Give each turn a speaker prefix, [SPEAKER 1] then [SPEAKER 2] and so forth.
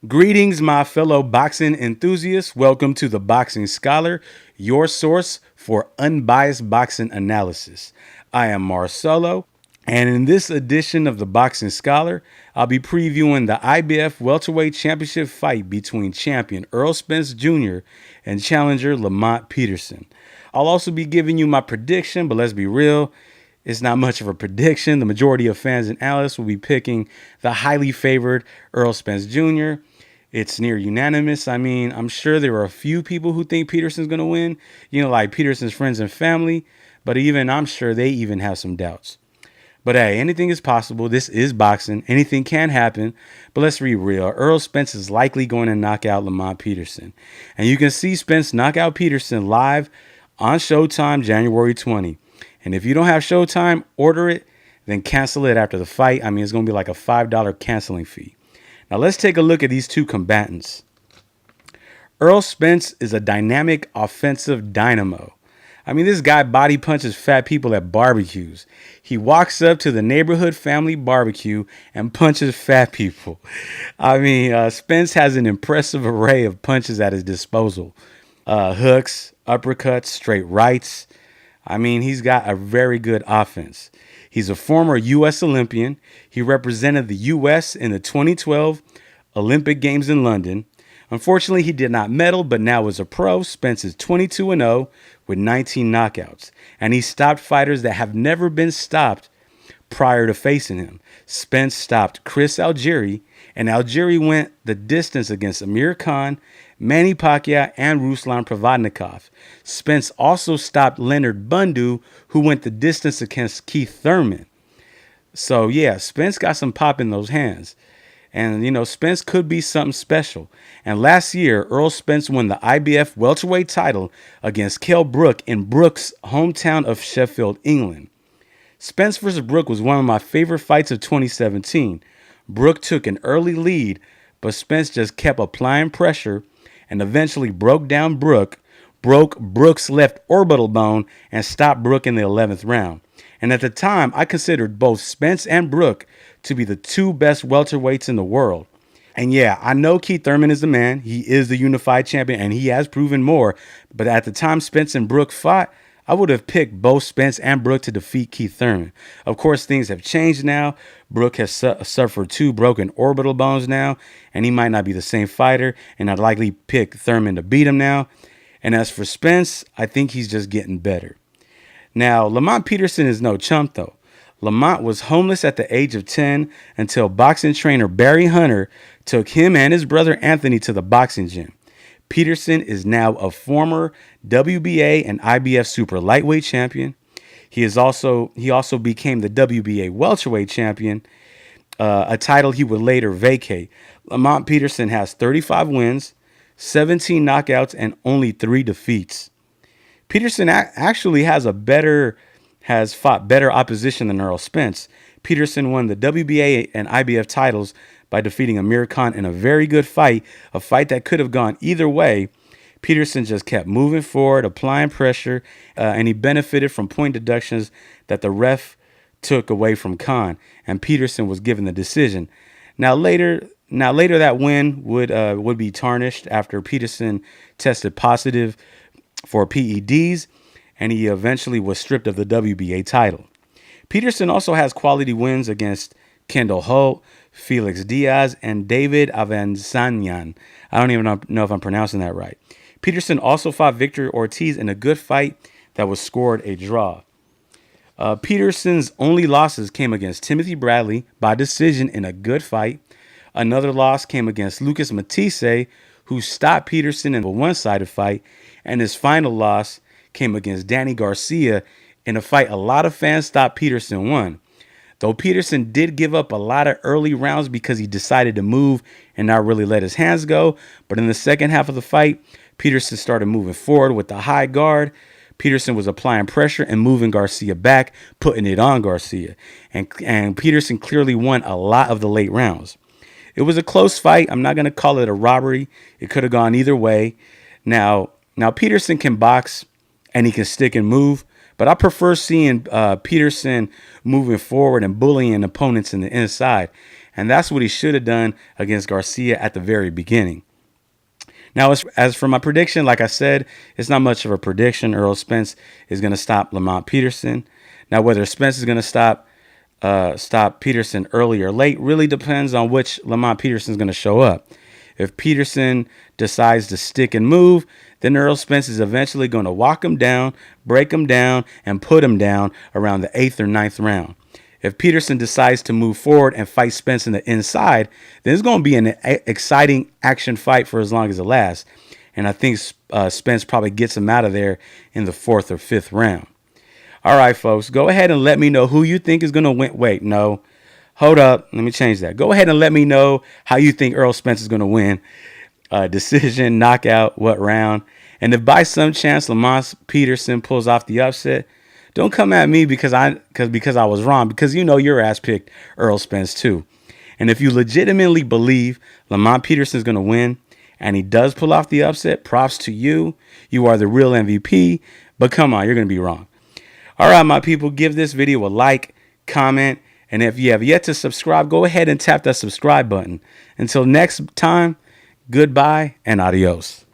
[SPEAKER 1] Greetings, my fellow boxing enthusiasts. Welcome to the Boxing Scholar, your source for unbiased boxing analysis. I am Marcelo, and in this edition of the Boxing Scholar, I'll be previewing the IBF Welterweight Championship fight between champion Errol Spence Jr. and challenger Lamont Peterson. I'll also be giving you my prediction, but let's be real, it's not much of a prediction. The majority of fans and analysts will be picking the highly favored Errol Spence Jr. It's near unanimous. I mean, I'm sure there are a few people who think Peterson's going to win, like Peterson's friends and family, but I'm sure they even have some doubts. But hey, anything is possible. This is boxing. Anything can happen. But let's be real. Errol Spence is likely going to knock out Lamont Peterson. And you can see Spence knock out Peterson live on Showtime January 20. And if you don't have Showtime, order it, then cancel it after the fight. I mean, it's going to be like a $5 canceling fee. Now let's take a look at these two combatants. Errol Spence is a dynamic offensive dynamo. I mean, this guy body punches fat people at barbecues. He walks up to the neighborhood family barbecue and punches fat people. I mean, Spence has an impressive array of punches at his disposal. Hooks, uppercuts, straight rights. I mean, he's got a very good offense. He's a former U.S. Olympian. He represented the U.S. in the 2012 Olympic Games in London. Unfortunately, he did not medal, but now as a pro, Spence is 22-0 with 19 knockouts. And he stopped fighters that have never been stopped prior to facing him. Spence stopped Chris Algieri, and Algieri went the distance against Amir Khan, Manny Pacquiao, and Ruslan Provodnikov. Spence also stopped Leonard Bundu, who went the distance against Keith Thurman. So yeah, Spence got some pop in those hands. And, Spence could be something special. And last year, Errol Spence won the IBF welterweight title against Kell Brook in Brook's hometown of Sheffield, England. Spence vs. Brook was one of my favorite fights of 2017. Brook took an early lead, but Spence just kept applying pressure and eventually broke down broke Brook's left orbital bone, and stopped Brook in the 11th round. And at the time, I considered both Spence and Brook to be the two best welterweights in the world. And yeah, I know Keith Thurman is the man. He is the unified champion, and he has proven more. But at the time Spence and Brook fought, I would have picked both Spence and Brook to defeat Keith Thurman. Of course, things have changed now. Brook has suffered 2 broken orbital bones now, and he might not be the same fighter, and I'd likely pick Thurman to beat him now. And as for Spence, I think he's just getting better. Now, Lamont Peterson is no chump, though. Lamont was homeless at the age of 10 until boxing trainer Barry Hunter took him and his brother Anthony to the boxing gym. Peterson is now a former WBA and IBF super lightweight champion. He also became the WBA welterweight champion, a title he would later vacate. Lamont Peterson has 35 wins, 17 knockouts, and only 3 defeats. Peterson actually has fought better opposition than Errol Spence. Peterson won the WBA and IBF titles by defeating Amir Khan in a very good fight, a fight that could have gone either way. Peterson just kept moving forward, applying pressure, and he benefited from point deductions that the ref took away from Khan, and Peterson was given the decision. Now later that win would be tarnished after Peterson tested positive for PEDs, and he eventually was stripped of the WBA title. Peterson also has quality wins against Kendall Holt, Felix Diaz, and David Avanzanyan. I don't even know if I'm pronouncing that right. Peterson also fought Victor Ortiz in a good fight that was scored a draw. Peterson's only losses came against Timothy Bradley by decision in a good fight. Another loss came against Lucas Matisse, who stopped Peterson in a one-sided fight. And his final loss came against Danny Garcia in a fight a lot of fans thought Peterson won. Though Peterson did give up a lot of early rounds because he decided to move and not really let his hands go. But in the second half of the fight, Peterson started moving forward with the high guard. Peterson was applying pressure and moving Garcia back, putting it on Garcia. And Peterson clearly won a lot of the late rounds. It was a close fight. I'm not going to call it a robbery. It could have gone either way. Now Peterson can box and he can stick and move, But I prefer seeing Peterson moving forward and bullying opponents in the inside. And that's what he should have done against Garcia at the very beginning. Now, as for my prediction, like I said, it's not much of a prediction. Errol Spence is going to stop Lamont Peterson. Now, whether Spence is going to stop Peterson early or late really depends on which Lamont Peterson is going to show up. If Peterson decides to stick and move, then Errol Spence is eventually going to walk him down, break him down, and put him down around the 8th or 9th round. If Peterson decides to move forward and fight Spence in the inside, then it's going to be an exciting action fight for as long as it lasts. And I think Spence probably gets him out of there in the 4th or 5th round. All right, folks, go ahead and let me know who you think is going to win. Wait, no. Hold up. Let me change that. Go ahead and let me know how you think Errol Spence is going to win. Decision, knockout, what round. And if by some chance Lamont Peterson pulls off the upset, don't come at me because I was wrong, because you know your ass picked Errol Spence too. And if you legitimately believe Lamont Peterson is going to win and he does pull off the upset, props to you. You are the real MVP. But come on, you're going to be wrong. All right, my people, give this video a like, comment, and if you have yet to subscribe, go ahead and tap that subscribe button. Until next time, goodbye and adios.